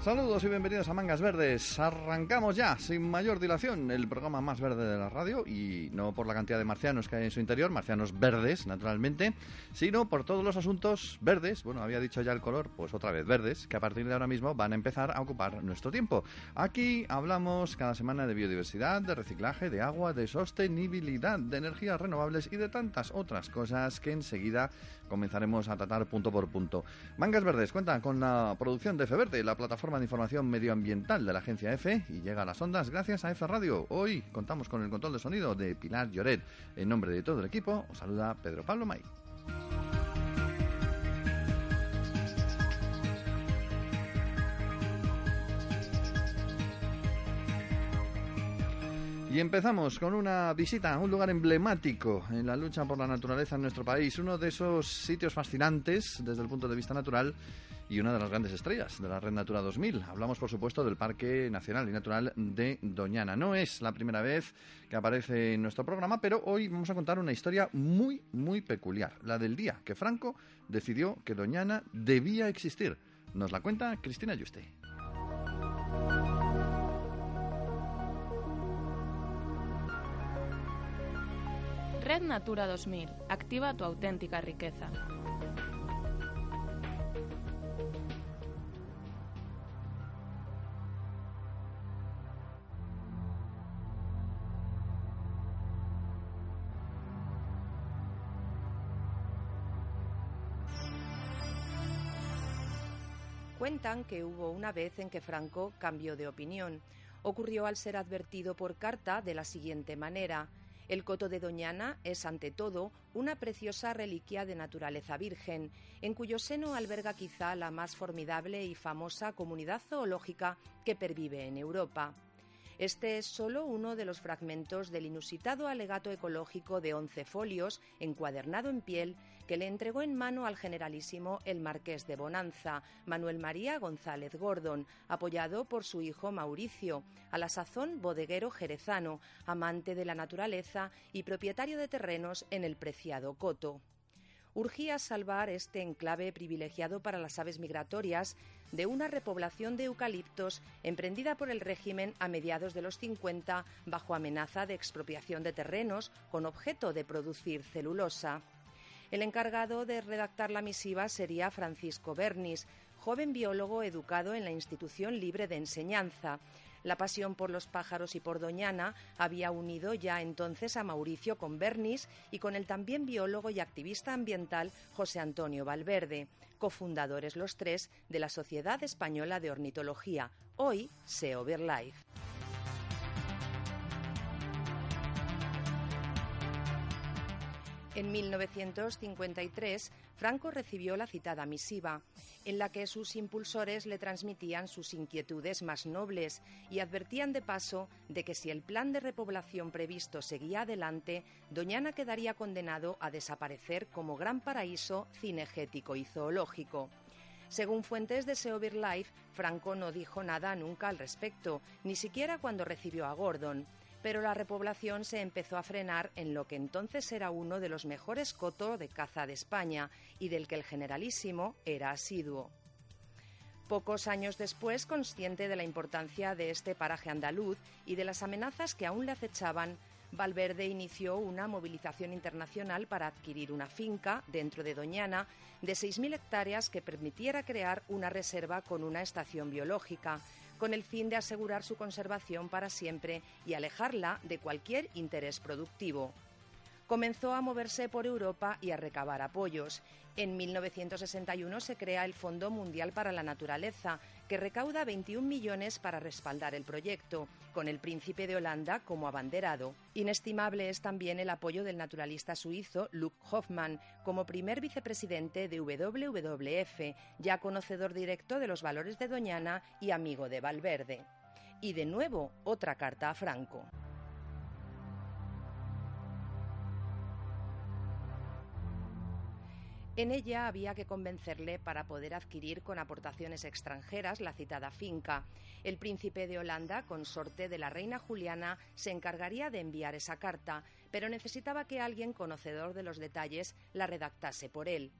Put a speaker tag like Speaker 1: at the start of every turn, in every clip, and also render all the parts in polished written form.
Speaker 1: Saludos y bienvenidos a Mangas Verdes. Arrancamos ya, sin mayor dilación, el programa más verde de la radio, y no por la cantidad de marcianos que hay en su interior, marcianos verdes, naturalmente, sino por todos los asuntos verdes, bueno, había dicho ya el color, pues otra vez verdes, que a partir de ahora mismo van a empezar a ocupar nuestro tiempo. Aquí hablamos cada semana de biodiversidad, de reciclaje, de agua, de sostenibilidad, de energías renovables y de tantas otras cosas que enseguida comenzaremos a tratar punto por punto. Mangas Verdes cuenta con la producción de FEVERTE, la plataforma de información medioambiental de la agencia EFE, y llega a las ondas gracias a EFE Radio. Hoy contamos con el control de sonido de Pilar Lloret. En nombre de todo el equipo, os saluda Pedro Pablo May. Y empezamos con una visita a un lugar emblemático en la lucha por la naturaleza en nuestro país, uno de esos sitios fascinantes desde el punto de vista natural y una de las grandes estrellas de la Red Natura 2000. Hablamos, por supuesto, del Parque Nacional y Natural de Doñana. No es la primera vez que aparece en nuestro programa, pero hoy vamos a contar una historia muy, muy peculiar, la del día que Franco decidió que Doñana debía existir. Nos la cuenta Cristina Yuste.
Speaker 2: Red Natura 2000. Activa tu auténtica riqueza.
Speaker 3: Cuentan que hubo una vez en que Franco cambió de opinión. Ocurrió al ser advertido por carta de la siguiente manera: el coto de Doñana es, ante todo, una preciosa reliquia de naturaleza virgen, en cuyo seno alberga quizá la más formidable y famosa comunidad zoológica que pervive en Europa. Este es solo uno de los fragmentos del inusitado alegato ecológico de 11 folios, encuadernado en piel, que le entregó en mano al generalísimo el marqués de Bonanza, Manuel María González Gordon, apoyado por su hijo Mauricio, a la sazón bodeguero jerezano, amante de la naturaleza y propietario de terrenos en el preciado coto. Urgía salvar este enclave privilegiado para las aves migratorias de una repoblación de eucaliptos emprendida por el régimen a mediados de los 50 bajo amenaza de expropiación de terrenos con objeto de producir celulosa. El encargado de redactar la misiva sería Francisco Bernis, joven biólogo educado en la Institución Libre de Enseñanza. La pasión por los pájaros y por Doñana había unido ya entonces a Mauricio con Bernis y con el también biólogo y activista ambiental José Antonio Valverde, cofundadores los tres de la Sociedad Española de Ornitología, hoy SEO-BirdLife. En 1953, Franco recibió la citada misiva, en la que sus impulsores le transmitían sus inquietudes más nobles y advertían de paso de que si el plan de repoblación previsto seguía adelante, Doñana quedaría condenado a desaparecer como gran paraíso cinegético y zoológico. Según fuentes de SEO-BirdLife, Franco no dijo nada nunca al respecto, ni siquiera cuando recibió a Gordon. Pero la repoblación se empezó a frenar en lo que entonces era uno de los mejores cotos de caza de España y del que el generalísimo era asiduo. Pocos años después, consciente de la importancia de este paraje andaluz y de las amenazas que aún le acechaban, Valverde inició una movilización internacional para adquirir una finca dentro de Doñana de 6.000 hectáreas que permitiera crear una reserva con una estación biológica, con el fin de asegurar su conservación para siempre y alejarla de cualquier interés productivo. Comenzó a moverse por Europa y a recabar apoyos. En 1961 se crea el Fondo Mundial para la Naturaleza, que recauda 21 millones para respaldar el proyecto, con el príncipe de Holanda como abanderado. Inestimable es también el apoyo del naturalista suizo Luc Hoffmann, como primer vicepresidente de WWF, ya conocedor directo de los valores de Doñana y amigo de Valverde. Y de nuevo, otra carta a Franco. En ella había que convencerle para poder adquirir con aportaciones extranjeras la citada finca. El príncipe de Holanda, consorte de la reina Juliana, se encargaría de enviar esa carta, pero necesitaba que alguien conocedor de los detalles la redactase por él.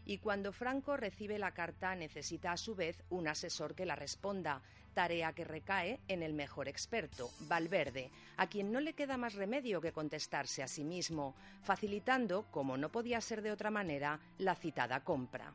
Speaker 3: y cuando Franco recibe la carta necesita a su vez un asesor que la responda, tarea que recae en el mejor experto, Valverde, a quien no le queda más remedio que contestarse a sí mismo, facilitando, como no podía ser de otra manera, la citada compra.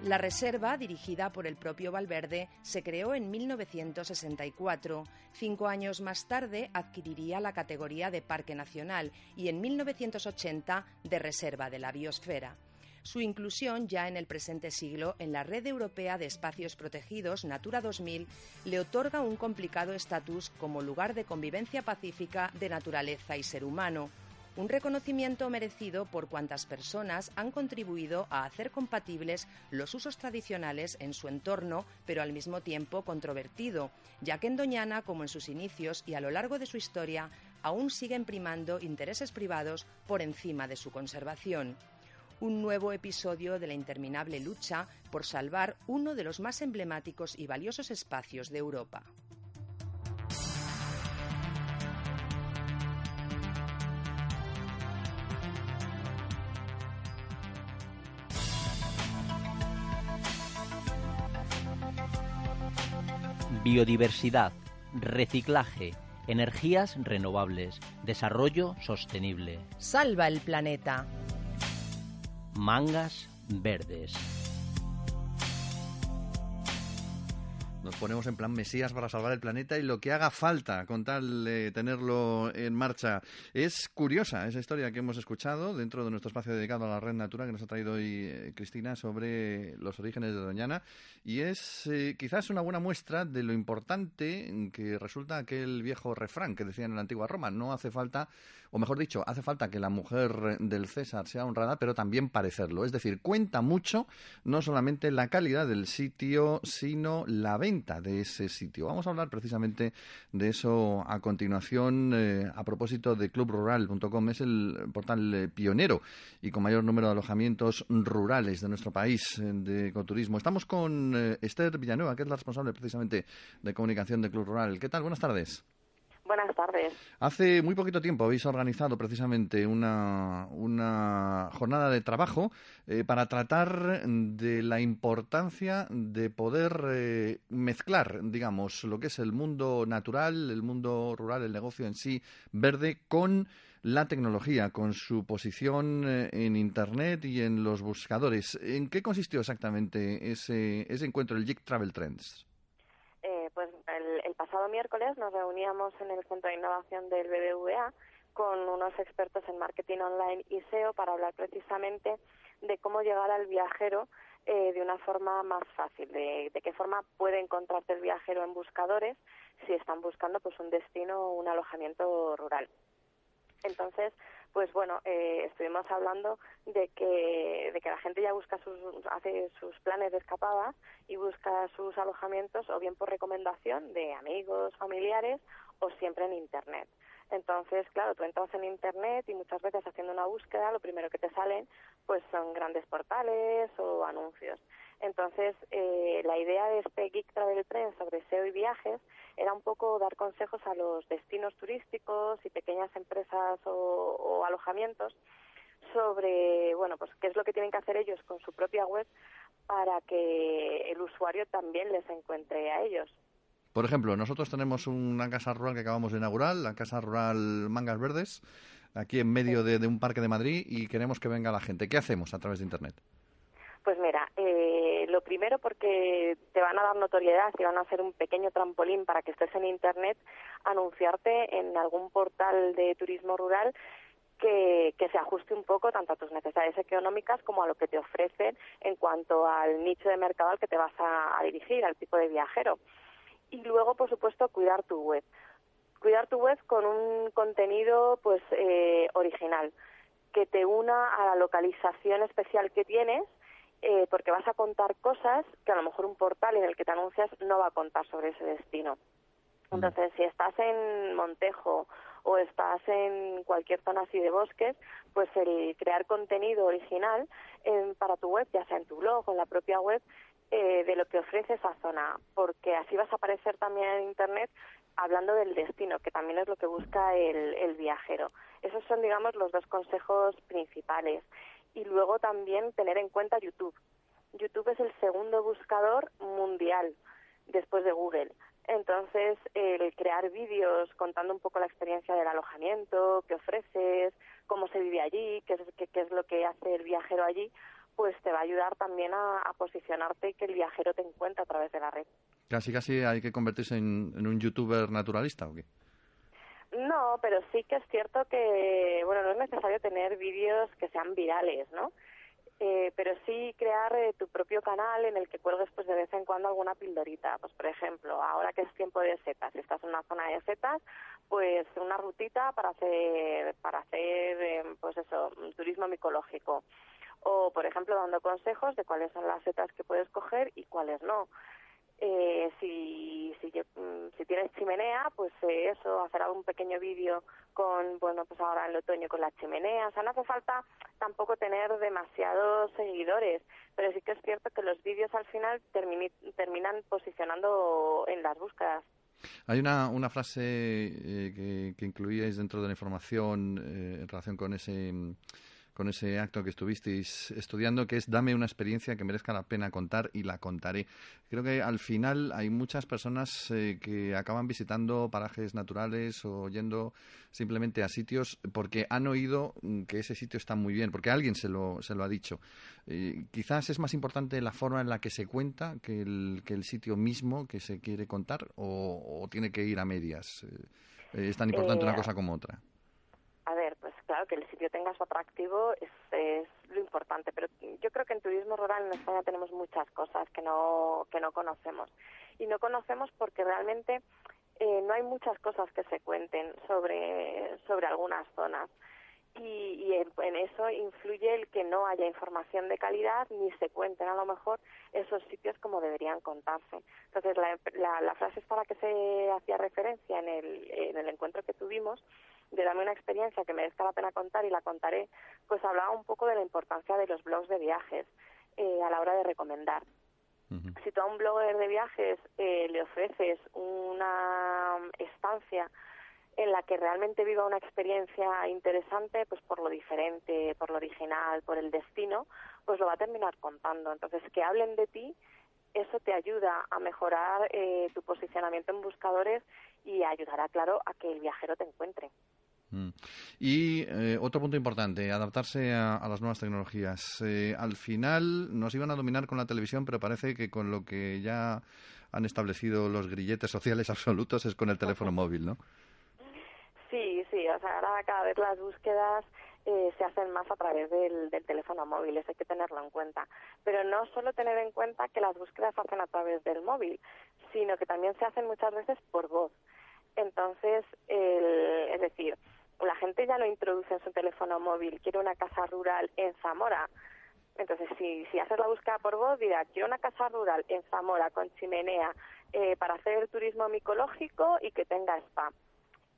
Speaker 3: La reserva, dirigida por el propio Valverde, se creó en 1964. 5 años más tarde adquiriría la categoría de Parque Nacional y en 1980 de Reserva de la Biosfera. Su inclusión ya en el presente siglo en la Red Europea de Espacios Protegidos, Natura 2000, le otorga un complicado estatus como lugar de convivencia pacífica de naturaleza y ser humano. Un reconocimiento merecido por cuantas personas han contribuido a hacer compatibles los usos tradicionales en su entorno, pero al mismo tiempo controvertido, ya que en Doñana, como en sus inicios y a lo largo de su historia, aún siguen primando intereses privados por encima de su conservación. Un nuevo episodio de la interminable lucha por salvar uno de los más emblemáticos y valiosos espacios de Europa.
Speaker 4: Biodiversidad, reciclaje, energías renovables, desarrollo sostenible.
Speaker 3: Salva el planeta.
Speaker 4: Mangas verdes.
Speaker 1: Nos ponemos en plan Mesías para salvar el planeta y lo que haga falta con tal de tenerlo en marcha. Es curiosa esa historia que hemos escuchado dentro de nuestro espacio dedicado a la Red Natura que nos ha traído hoy Cristina sobre los orígenes de Doñana y es quizás una buena muestra de lo importante que resulta aquel viejo refrán que decían en la antigua Roma. No hace falta, o mejor dicho, hace falta que la mujer del César sea honrada, pero también parecerlo. Es decir, cuenta mucho no solamente la calidad del sitio, sino la venta de ese sitio. Vamos a hablar precisamente de eso a continuación a propósito de clubrural.com. Es el portal pionero y con mayor número de alojamientos rurales de nuestro país de ecoturismo. Estamos con Esther Villanueva, que es la responsable precisamente de comunicación de Club Rural. ¿Qué tal? Buenas tardes.
Speaker 5: Buenas tardes.
Speaker 1: Hace muy poquito tiempo habéis organizado precisamente una jornada de trabajo para tratar de la importancia de poder mezclar, digamos, lo que es el mundo natural, el mundo rural, el negocio en sí verde, con la tecnología, con su posición en Internet y en los buscadores. ¿En qué consistió exactamente ese encuentro, el Geek Travel Trends?
Speaker 5: Pues el pasado miércoles nos reuníamos en el Centro de Innovación del BBVA con unos expertos en marketing online y SEO para hablar precisamente de cómo llegar al viajero de una forma más fácil, de qué forma puede encontrarse el viajero en buscadores si están buscando pues un destino o un alojamiento rural. Entonces, pues bueno, estuvimos hablando de que la gente ya hace sus planes de escapada y busca sus alojamientos o bien por recomendación de amigos, familiares o siempre en Internet. Entonces, claro, tú entras en Internet y muchas veces haciendo una búsqueda lo primero que te salen pues son grandes portales o anuncios. Entonces, la idea de este Geek Travel Trends sobre SEO y viajes era un poco dar consejos a los destinos turísticos y pequeñas empresas o alojamientos sobre, bueno, pues qué es lo que tienen que hacer ellos con su propia web para que el usuario también les encuentre a ellos.
Speaker 1: Por ejemplo, nosotros tenemos una casa rural que acabamos de inaugurar, la Casa Rural Mangas Verdes, aquí en medio de un parque de Madrid y queremos que venga la gente. ¿Qué hacemos a través de Internet?
Speaker 5: Pues mira, lo primero porque te van a dar notoriedad y van a hacer un pequeño trampolín para que estés en Internet, anunciarte en algún portal de turismo rural que se ajuste un poco tanto a tus necesidades económicas como a lo que te ofrecen en cuanto al nicho de mercado al que te vas a dirigir, al tipo de viajero. Y luego, por supuesto, cuidar tu web. Cuidar tu web con un contenido pues original, que te una a la localización especial que tienes, porque vas a contar cosas que a lo mejor un portal en el que te anuncias no va a contar sobre ese destino. Entonces, si estás en Montejo o estás en cualquier zona así de bosques, pues el crear contenido original para tu web, ya sea en tu blog o en la propia web, de lo que ofrece esa zona, porque así vas a aparecer también en Internet hablando del destino, que también es lo que busca el viajero. Esos son, digamos, los dos consejos principales. Y luego también tener en cuenta YouTube. YouTube es el segundo buscador mundial después de Google. Entonces, el crear vídeos contando un poco la experiencia del alojamiento, qué ofreces, cómo se vive allí, qué es lo que hace el viajero allí, pues te va a ayudar también a posicionarte y que el viajero te encuentre a través de la red.
Speaker 1: Casi hay que convertirse en un youtuber naturalista, ¿o qué?
Speaker 5: No, pero sí que es cierto que, bueno, no es necesario tener vídeos que sean virales, ¿no? Pero sí crear tu propio canal en el que cuelgues pues de vez en cuando alguna pildorita. Pues por ejemplo, ahora que es tiempo de setas, si estás en una zona de setas, pues una rutita para hacer pues eso, turismo micológico. O por ejemplo dando consejos de cuáles son las setas que puedes coger y cuáles no. Si tienes chimenea, pues eso, hacer algún pequeño vídeo con, bueno, pues ahora en el otoño con la chimenea. O sea, no hace falta tampoco tener demasiados seguidores, pero sí que es cierto que los vídeos al final terminan posicionando en las búsquedas.
Speaker 1: Hay una frase que incluíais dentro de la información en relación con ese acto que estuvisteis estudiando, que es dame una experiencia que merezca la pena contar y la contaré. Creo que al final hay muchas personas que acaban visitando parajes naturales o yendo simplemente a sitios porque han oído que ese sitio está muy bien, porque alguien se lo ha dicho. Quizás es más importante la forma en la que se cuenta que el sitio mismo que se quiere contar, o tiene que ir a medias. ¿Es tan importante una cosa como otra?
Speaker 5: A ver, pues claro, que el sitio tenga su atractivo es lo importante, pero yo creo que en turismo rural en España tenemos muchas cosas que no conocemos. Y no conocemos porque realmente no hay muchas cosas que se cuenten sobre algunas zonas. Y en eso influye el que no haya información de calidad ni se cuenten a lo mejor esos sitios como deberían contarse. Entonces la frase esta a la que se hacía referencia en el encuentro que tuvimos, de darme una experiencia que merezca la pena contar y la contaré, pues hablaba un poco de la importancia de los blogs de viajes a la hora de recomendar. Uh-huh. Si tú a un blogger de viajes le ofreces una estancia en la que realmente viva una experiencia interesante, pues por lo diferente, por lo original, por el destino, pues lo va a terminar contando. Entonces, que hablen de ti, eso te ayuda a mejorar tu posicionamiento en buscadores y ayudará, claro, a que el viajero te encuentre.
Speaker 1: Y otro punto importante, adaptarse a las nuevas tecnologías. Al final nos iban a dominar con la televisión, pero parece que con lo que ya han establecido los grilletes sociales absolutos es con el teléfono móvil, ¿no?
Speaker 5: Sí, o sea, ahora cada vez las búsquedas se hacen más a través del teléfono móvil, eso hay que tenerlo en cuenta. Pero no solo tener en cuenta que las búsquedas se hacen a través del móvil, sino que también se hacen muchas veces por voz. Entonces, es decir, la gente ya lo introduce en su teléfono móvil, quiere una casa rural en Zamora. Entonces, si haces la búsqueda por voz, dirá, quiero una casa rural en Zamora con chimenea para hacer turismo micológico y que tenga spa.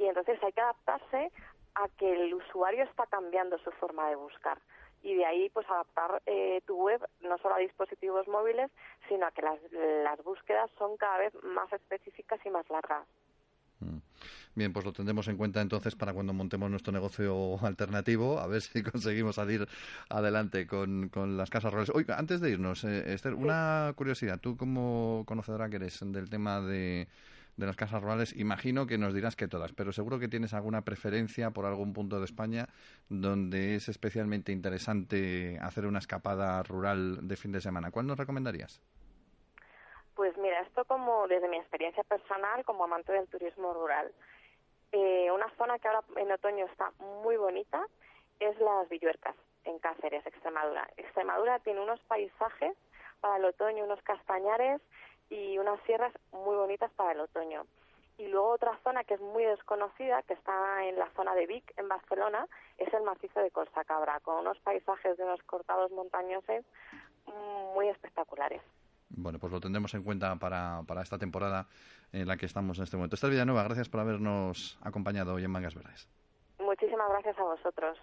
Speaker 5: Y entonces hay que adaptarse a que el usuario está cambiando su forma de buscar. Y de ahí, pues, adaptar tu web no solo a dispositivos móviles, sino a que las búsquedas son cada vez más específicas y más largas.
Speaker 1: Bien, pues lo tendremos en cuenta entonces para cuando montemos nuestro negocio alternativo, a ver si conseguimos salir adelante con las casas rurales. Oiga, antes de irnos, Esther, sí, una curiosidad. Tú, como conocedora que eres del tema de las casas rurales, imagino que nos dirás que todas, pero seguro que tienes alguna preferencia por algún punto de España donde es especialmente interesante hacer una escapada rural de fin de semana. ¿Cuál nos recomendarías?
Speaker 5: Pues mira, esto como desde mi experiencia personal como amante del turismo rural. Una zona que ahora en otoño está muy bonita es Las Villuercas, en Cáceres, Extremadura. Extremadura tiene unos paisajes para el otoño, unos castañares y unas sierras muy bonitas para el otoño. Y luego otra zona que es muy desconocida, que está en la zona de Vic, en Barcelona, es el macizo de Corsacabra, con unos paisajes de unos cortados montañosos muy espectaculares.
Speaker 1: Bueno, pues lo tendremos en cuenta para esta temporada en la que estamos en este momento. Esther Villanueva, gracias por habernos acompañado hoy en Mangas Verdes.
Speaker 5: Muchísimas gracias a vosotros.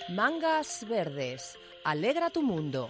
Speaker 3: Mangas verdes. Alegra tu mundo.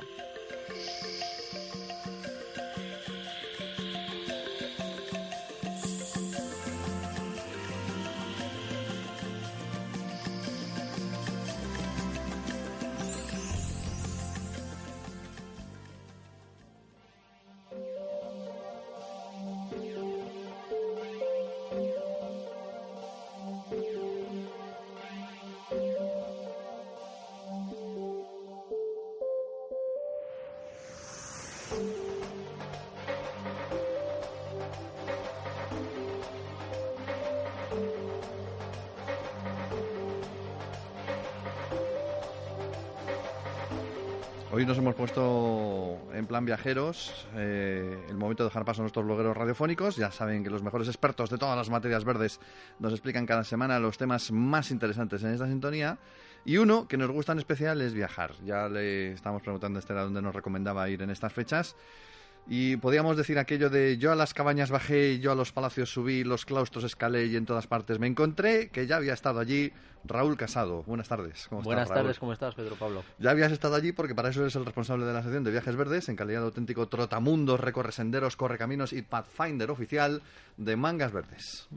Speaker 1: Hoy nos hemos puesto en plan viajeros, el momento de dejar paso a nuestros blogueros radiofónicos. Ya saben que los mejores expertos de todas las materias verdes nos explican cada semana los temas más interesantes en esta sintonía. Y uno que nos gusta en especial es viajar. Ya le estamos preguntando a Esther a dónde nos recomendaba ir en estas fechas. Y podíamos decir aquello de yo a las cabañas bajé, yo a los palacios subí, los claustros escalé y en todas partes me encontré, que ya había estado allí Raúl Casado. Buenas tardes. ¿Cómo
Speaker 4: Buenas
Speaker 1: estás, Raúl?
Speaker 4: tardes, ¿cómo estás, Pedro Pablo?
Speaker 1: Ya habías estado allí porque para eso eres el responsable de la sección de Viajes Verdes, en calidad de auténtico trotamundos, recorre senderos, corre caminos y Pathfinder oficial de Mangas Verdes.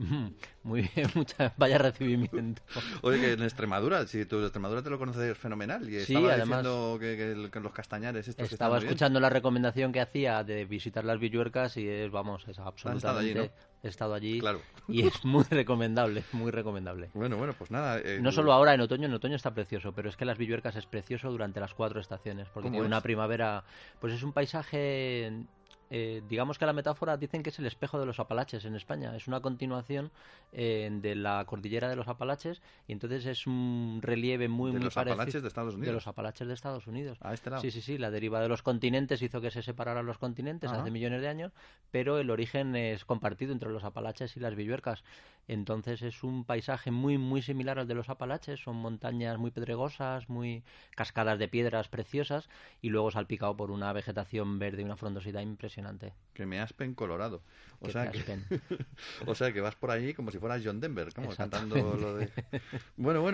Speaker 4: Muy bien, vaya recibimiento.
Speaker 1: Oye, que en Extremadura, si tú de Extremadura te lo conoces fenomenal. Y
Speaker 4: Sí,
Speaker 1: estaba
Speaker 4: además,
Speaker 1: diciendo que los castañares estos que
Speaker 4: estaba
Speaker 1: están muy bien.
Speaker 4: escuchando la recomendación que hacía de visitar las Villuercas y es absolutamente...
Speaker 1: estado allí, ¿no?
Speaker 4: He estado allí,
Speaker 1: Claro.
Speaker 4: Y es muy recomendable, muy recomendable.
Speaker 1: Bueno, pues nada.
Speaker 4: No solo ahora en otoño está precioso, pero es que las Villuercas es precioso durante las 4 estaciones, porque
Speaker 1: ¿Cómo
Speaker 4: tiene
Speaker 1: es?
Speaker 4: una primavera, pues es un paisaje, digamos que la metáfora dicen que es el espejo de los Apalaches en España, es una continuación de la cordillera de los Apalaches y entonces es un relieve muy
Speaker 1: de los
Speaker 4: parecido.
Speaker 1: Apalaches de Estados Unidos.
Speaker 4: De los Apalaches de Estados Unidos.
Speaker 1: A este lado.
Speaker 4: Sí, la deriva de los continentes hizo que se separaran los continentes
Speaker 1: Ajá.
Speaker 4: hace millones de años, pero el origen es compartido entre los Apalaches y las Villuercas. Entonces es un paisaje muy similar al de los Apalaches, son montañas muy pedregosas, muy cascadas de piedras preciosas y luego salpicado por una vegetación verde y una frondosidad impresionante.
Speaker 1: Que me aspen colorado. O
Speaker 4: Que
Speaker 1: sea
Speaker 4: te aspen.
Speaker 1: o sea que vas por allí como si fueras John Denver, como cantando
Speaker 4: Exactamente.
Speaker 1: lo de... Bueno,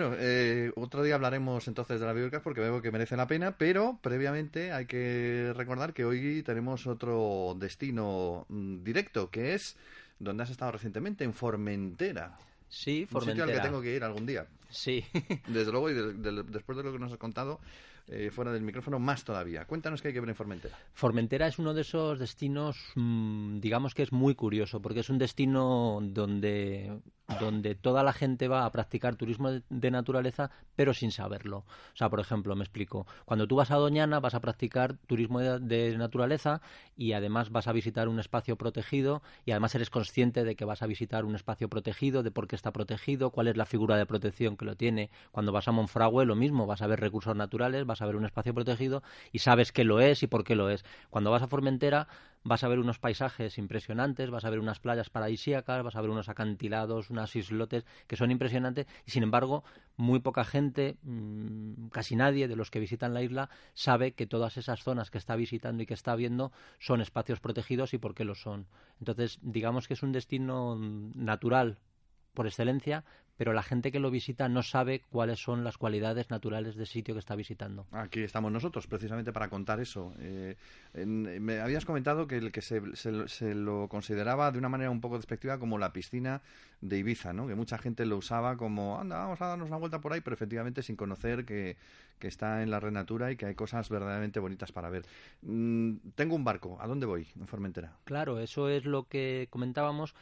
Speaker 1: otro día hablaremos entonces de la Villuercas porque veo que merece la pena, pero previamente hay que recordar que hoy tenemos otro destino directo, que es donde has estado recientemente, en Formentera.
Speaker 4: Sí,
Speaker 1: Un sitio al
Speaker 4: Formentera.
Speaker 1: que tengo que ir algún día.
Speaker 4: Sí.
Speaker 1: Desde luego, y después de lo que nos has contado, fuera del micrófono, más todavía. Cuéntanos qué hay que ver en Formentera.
Speaker 4: Formentera es uno de esos destinos, digamos que es muy curioso, porque es un destino donde toda la gente va a practicar turismo de naturaleza, pero sin saberlo. O sea, por ejemplo, me explico. Cuando tú vas a Doñana vas a practicar turismo de naturaleza y además vas a visitar un espacio protegido y además eres consciente de que vas a visitar un espacio protegido, de por qué está protegido, cuál es la figura de protección que lo tiene. Cuando vas a Monfragüe, lo mismo, vas a ver recursos naturales, vas a ver un espacio protegido y sabes qué lo es y por qué lo es. Cuando vas a Formentera vas a ver unos paisajes impresionantes, vas a ver unas playas paradisíacas, vas a ver unos acantilados, unas islotes que son impresionantes y sin embargo muy poca gente, casi nadie de los que visitan la isla sabe que todas esas zonas que está visitando y que está viendo son espacios protegidos y por qué lo son. Entonces digamos que es un destino natural por excelencia, pero la gente que lo visita no sabe cuáles son las cualidades naturales del sitio que está visitando.
Speaker 1: Aquí estamos nosotros, precisamente para contar eso. Me habías comentado que el que se lo consideraba de una manera un poco despectiva como la piscina de Ibiza, ¿no? Que mucha gente lo usaba como, anda, vamos a darnos una vuelta por ahí, pero efectivamente sin conocer que está en la red natura y que hay cosas verdaderamente bonitas para ver. Tengo un barco, ¿a dónde voy en Formentera?
Speaker 4: Claro, eso es lo que comentábamos.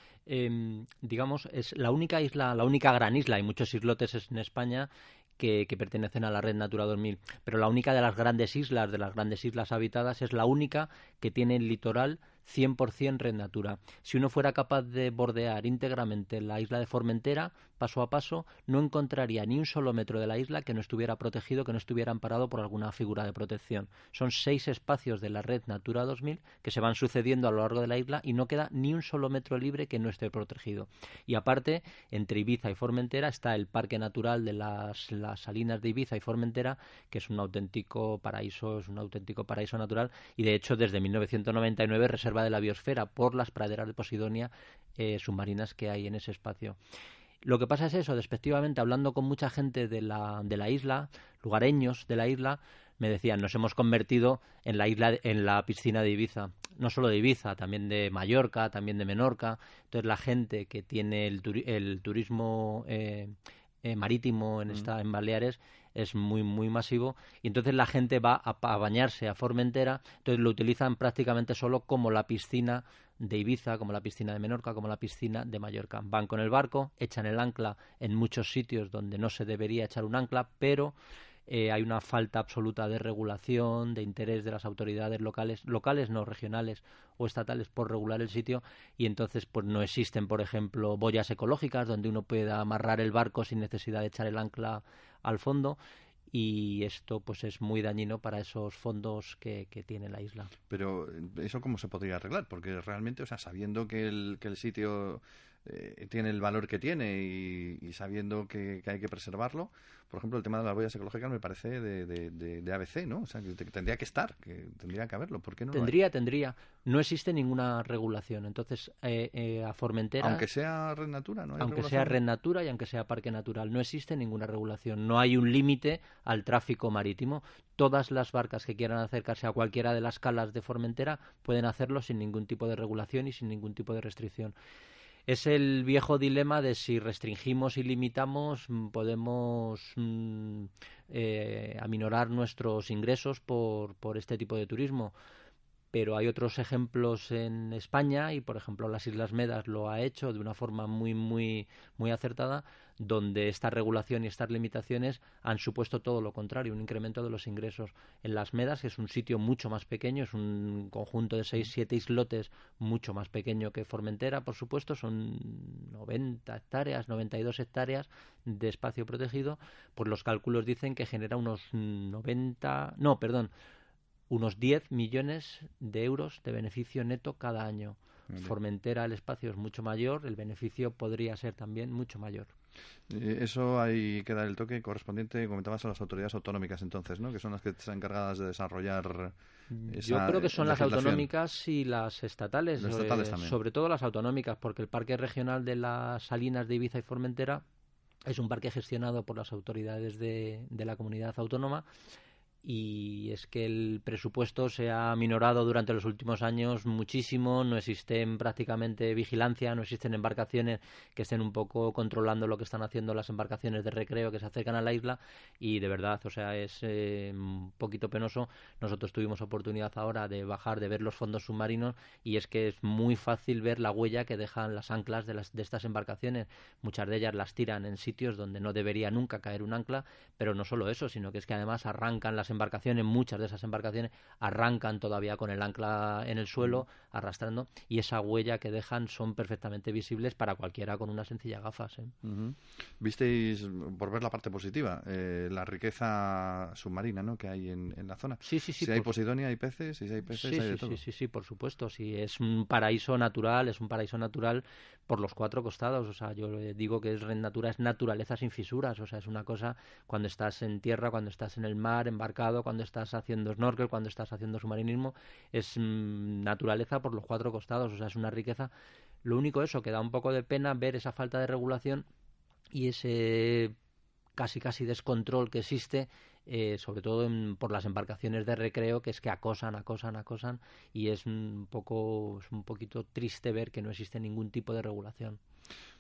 Speaker 4: Digamos, es la única isla, la única gran isla, hay muchos islotes en España que pertenecen a la Red Natura 2000, pero la única de las grandes islas habitadas, es la única que tiene el litoral 100% Red Natura. Si uno fuera capaz de bordear íntegramente la isla de Formentera, paso a paso, no encontraría ni un solo metro de la isla que no estuviera protegido, que no estuviera amparado por alguna figura de protección. Son 6 espacios de la Red Natura 2000 que se van sucediendo a lo largo de la isla y no queda ni un solo metro libre que no esté protegido. Y aparte, entre Ibiza y Formentera está el Parque Natural de las Salinas de Ibiza y Formentera, que es un auténtico paraíso natural, y de hecho desde 1999 reserva de la biosfera por las praderas de Posidonia submarinas que hay en ese espacio. Lo que pasa es eso, despectivamente, hablando con mucha gente de la isla, lugareños de la isla, me decían, nos hemos convertido en la piscina de Ibiza. No solo de Ibiza, también de Mallorca, también de Menorca. Entonces la gente que tiene el turismo marítimo en Baleares es muy, muy masivo, y entonces la gente va a bañarse a Formentera, entonces lo utilizan prácticamente solo como la piscina de Ibiza, como la piscina de Menorca, como la piscina de Mallorca. Van con el barco, echan el ancla en muchos sitios donde no se debería echar un ancla, pero hay una falta absoluta de regulación, de interés de las autoridades locales no, regionales o estatales, por regular el sitio, y entonces pues no existen, por ejemplo, boyas ecológicas donde uno pueda amarrar el barco sin necesidad de echar el ancla al fondo, y esto pues es muy dañino para esos fondos que tiene la isla.
Speaker 1: Pero ¿eso cómo se podría arreglar? Porque realmente, o sea, sabiendo que el sitio tiene el valor que tiene y sabiendo que hay que preservarlo, por ejemplo, el tema de las boyas ecológicas me parece de ABC, ¿no? O sea, que tendría que estar, que tendría que haberlo. ¿Por qué no lo hay?
Speaker 4: Tendría. No existe ninguna regulación. Entonces, a Formentera...
Speaker 1: Aunque sea Red Natura, ¿no hay
Speaker 4: aunque
Speaker 1: regulación?
Speaker 4: sea Red Natura y aunque sea Parque Natural, no existe ninguna regulación. No hay un límite al tráfico marítimo. Todas las barcas que quieran acercarse a cualquiera de las calas de Formentera pueden hacerlo sin ningún tipo de regulación y sin ningún tipo de restricción. Es el viejo dilema de si restringimos y limitamos, podemos aminorar nuestros ingresos por este tipo de turismo. Pero hay otros ejemplos en España, y por ejemplo las Islas Medas lo ha hecho de una forma muy, muy, muy acertada, donde esta regulación y estas limitaciones han supuesto todo lo contrario, un incremento de los ingresos. En las Medas, que es un sitio mucho más pequeño, es un conjunto de 6-7 islotes mucho más pequeño que Formentera, por supuesto, son 90 hectáreas, 92 hectáreas de espacio protegido, pues los cálculos dicen que genera unos 10 millones de euros de beneficio neto cada año. Formentera, el espacio es mucho mayor, el beneficio podría ser también mucho mayor.
Speaker 1: Eso hay que dar el toque correspondiente, comentabas, a las autoridades autonómicas entonces, ¿no? Que son las que están encargadas de desarrollar esa
Speaker 4: Yo creo que son las
Speaker 1: legislación.
Speaker 4: autonómicas y las estatales,
Speaker 1: Las estatales también.
Speaker 4: sobre todo las autonómicas, porque el Parque Regional de las Salinas de Ibiza y Formentera es un parque gestionado por las autoridades de la comunidad autónoma, y es que el presupuesto se ha minorado durante los últimos años muchísimo, no existen prácticamente vigilancia, no existen embarcaciones que estén un poco controlando lo que están haciendo las embarcaciones de recreo que se acercan a la isla, y de verdad, o sea, es un poquito penoso. Nosotros tuvimos oportunidad ahora de bajar, de ver los fondos submarinos, y es que es muy fácil ver la huella que dejan las anclas de estas embarcaciones. Muchas de ellas las tiran en sitios donde no debería nunca caer un ancla, pero no solo eso, sino que es que además arrancan las embarcaciones, muchas de esas embarcaciones arrancan todavía con el ancla en el suelo, arrastrando, y esa huella que dejan son perfectamente visibles para cualquiera con una sencilla gafas.
Speaker 1: Visteis, por ver la parte positiva, la riqueza submarina, ¿no?, que hay en la zona.
Speaker 4: Sí,
Speaker 1: si hay posidonia, hay peces, si hay peces, hay de todo.
Speaker 4: Sí, por supuesto. Sí, es un paraíso natural por los cuatro costados. O sea, yo digo que Red Natura es naturaleza sin fisuras. O sea, es una cosa, cuando estás en tierra, cuando estás en el mar, embarcado, cuando estás haciendo snorkel, cuando estás haciendo submarinismo, es naturaleza por los cuatro costados. O sea, es una riqueza. Lo único eso, que da un poco de pena ver esa falta de regulación y ese casi descontrol que existe, sobre todo por las embarcaciones de recreo, que es que acosan, y es un poquito triste ver que no existe ningún tipo de regulación.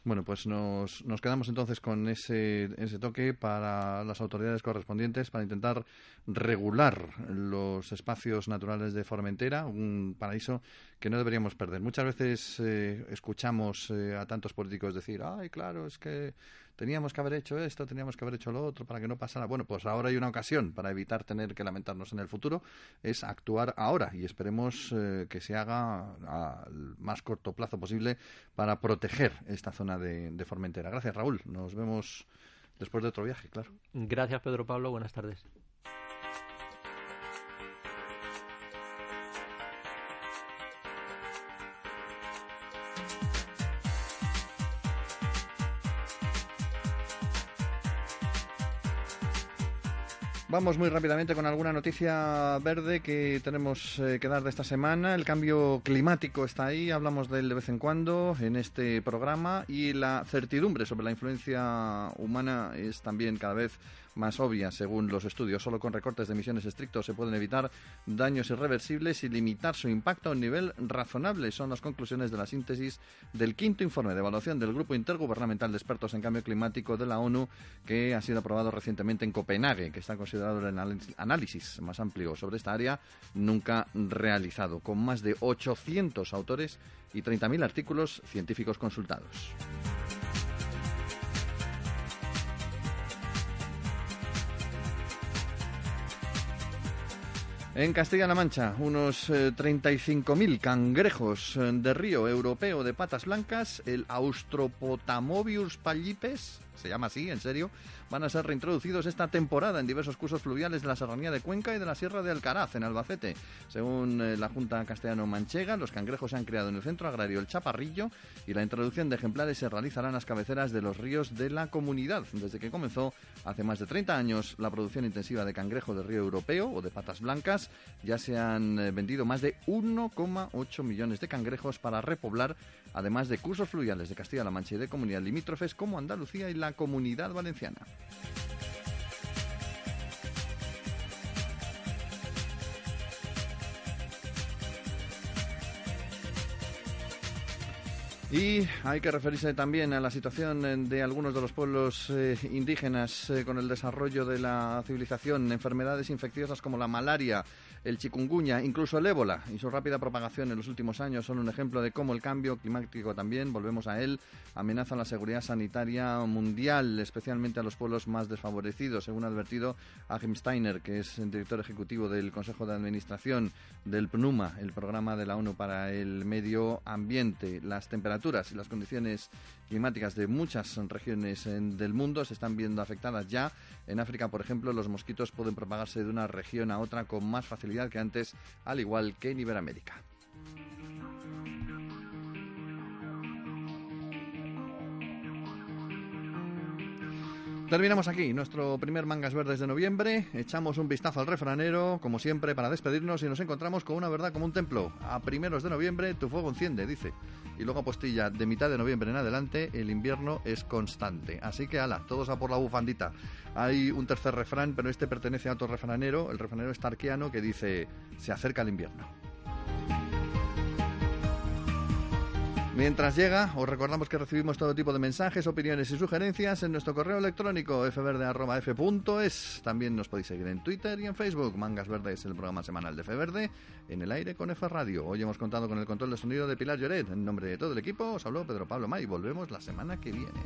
Speaker 1: Bueno, pues nos quedamos entonces con ese toque para las autoridades correspondientes para intentar regular los espacios naturales de Formentera, un paraíso que no deberíamos perder. Muchas veces escuchamos a tantos políticos decir, ay, claro, es que teníamos que haber hecho esto, teníamos que haber hecho lo otro para que no pasara. Bueno, pues ahora hay una ocasión para evitar tener que lamentarnos en el futuro, es actuar ahora, y esperemos que se haga al más corto plazo posible para proteger esta zona de Formentera. Gracias, Raúl. Nos vemos después de otro viaje, claro.
Speaker 4: Gracias, Pedro Pablo. Buenas tardes.
Speaker 1: Vamos muy rápidamente con alguna noticia verde que tenemos que dar de esta semana. El cambio climático está ahí, hablamos de él de vez en cuando en este programa, y la certidumbre sobre la influencia humana es también cada vez más obvia, según los estudios. Solo con recortes de emisiones estrictos se pueden evitar daños irreversibles y limitar su impacto a un nivel razonable. Son las conclusiones de la síntesis del quinto informe de evaluación del Grupo Intergubernamental de Expertos en Cambio Climático de la ONU, que ha sido aprobado recientemente en Copenhague, que está considerado el análisis más amplio sobre esta área nunca realizado, con más de 800 autores y 30.000 artículos científicos consultados. En Castilla-La Mancha, unos 35.000 cangrejos de río europeo de patas blancas, el Austropotamobius pallipes, se llama así, en serio, van a ser reintroducidos esta temporada en diversos cursos fluviales de la Serranía de Cuenca y de la Sierra de Alcaraz, en Albacete. Según la Junta Castellano-Manchega, los cangrejos se han criado en el centro agrario El Chaparrillo y la introducción de ejemplares se realizará en las cabeceras de los ríos de la comunidad. Desde que comenzó hace más de 30 años la producción intensiva de cangrejo de río europeo o de patas blancas, ya se han vendido más de 1,8 millones de cangrejos para repoblar, además de cursos fluviales de Castilla-La Mancha y de comunidades limítrofes como Andalucía y la Comunidad Valenciana. Y hay que referirse también a la situación de algunos de los pueblos indígenas con el desarrollo de la civilización, enfermedades infecciosas como la malaria, el chikungunya, incluso el ébola y su rápida propagación en los últimos años son un ejemplo de cómo el cambio climático también, volvemos a él, amenaza la seguridad sanitaria mundial, especialmente a los pueblos más desfavorecidos, según ha advertido Achim Steiner, que es el director ejecutivo del Consejo de Administración del PNUMA, el Programa de la ONU para el Medio Ambiente. Las temperaturas y las condiciones climáticas de muchas regiones del mundo se están viendo afectadas ya. En África, por ejemplo, los mosquitos pueden propagarse de una región a otra con más facilidad que antes, al igual que en Iberoamérica. Terminamos aquí nuestro primer Mangas Verdes de noviembre. Echamos un vistazo al refranero, como siempre, para despedirnos, y nos encontramos con una verdad como un templo. A primeros de noviembre tu fuego enciende, dice. Y luego apostilla, de mitad de noviembre en adelante el invierno es constante. Así que ala, todos a por la bufandita. Hay un tercer refrán, pero este pertenece a otro refranero, el refranero starkiano, que dice: se acerca el invierno. Mientras llega, os recordamos que recibimos todo tipo de mensajes, opiniones y sugerencias en nuestro correo electrónico fverde@f.es. También nos podéis seguir en Twitter y en Facebook. Mangas Verdes, el programa semanal de F Verde, en el aire con F Radio. Hoy hemos contado con el control de sonido de Pilar Lloret. En nombre de todo el equipo, os habló Pedro Pablo May. Volvemos la semana que viene.